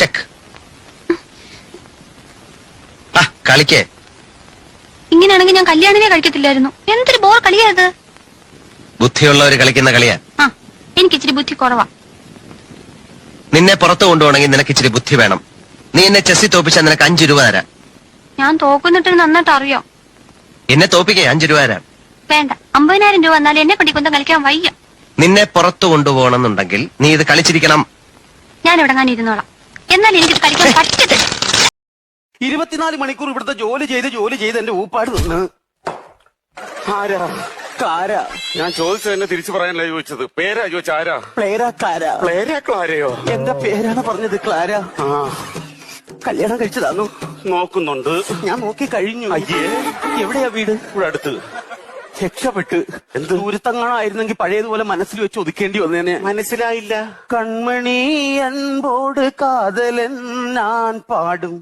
Check. കളിക്കേ. ഇങ്ങനെയാണെങ്കിൽ ഞാൻ കല്യാണമേ കഴിക്കത്തില്ലായിരുന്നു. എന്തൊരു ബോർ കളിയാത്. ബുദ്ധിയുള്ളവര് കളിക്കുന്ന കളിയാ. എനിക്ക് ഇച്ചിരി ബുദ്ധി കുറവാ. നിന്നെ പുറത്തു കൊണ്ടുപോകണമെങ്കിൽ നിനക്ക് ഇച്ചിരി ബുദ്ധി വേണം. നീ എന്നെ ചെസ്സി തോപ്പിച്ചാൽ നിനക്ക് 5 രൂപ തരാം. ഞാൻ തോക്കുന്നിട്ട് നന്നായിട്ട് അറിയാം. എന്നെ തോപ്പിക്കേ, 5 രൂപ തരാം. വേണ്ട, 50,000 രൂപ എന്നാലും എന്നെ കൊണ്ടിക്കൊന്നും കളിക്കാൻ വയ്യ. നിന്നെ പുറത്തു കൊണ്ടുപോകണമെന്നുണ്ടെങ്കിൽ നീ ഇത് കളിച്ചിരിക്കണം. ഞാൻ ഇവിടെ ഇരുന്നോളാം. എന്നാൽ എനിക്ക് കളിക്കാൻ പറ്റത്തില്ല. 24 മണിക്കൂർ ഇവിടുത്തെ ജോലി ചെയ്ത് എന്റെ ഊപ്പാട് നിന്ന്. ആരാ? കാരാ? ഞാൻ ചോദിച്ചത് എന്നെ തിരിച്ചു പറയാനല്ല ചോദിച്ചത്. പേരാ ചോദിച്ച ആരാ? പ്ലേരാ കാരാ? പ്ലേരാ ക്ലാരയോ? എന്റെ പേരാണ് പറഞ്ഞത്, ക്ലാര. കല്യാണം കഴിച്ചതാന്നു നോക്കുന്നുണ്ട്. ഞാൻ നോക്കി കഴിഞ്ഞു. അയ്യേ, എവിടെയാ വീട്? ഇവിടെ അടുത്ത്. രക്ഷപ്പെട്ട്. എന്ത് ദൂരത്തങ്ങാണായിരുന്നെങ്കിൽ പഴയതുപോലെ മനസ്സിൽ വെച്ച് ഒതുക്കേണ്ടി വന്നേനെ. മനസ്സിലായില്ല. കൺമണി അൻപോട് കാതലൻ ഞാൻ പാടും.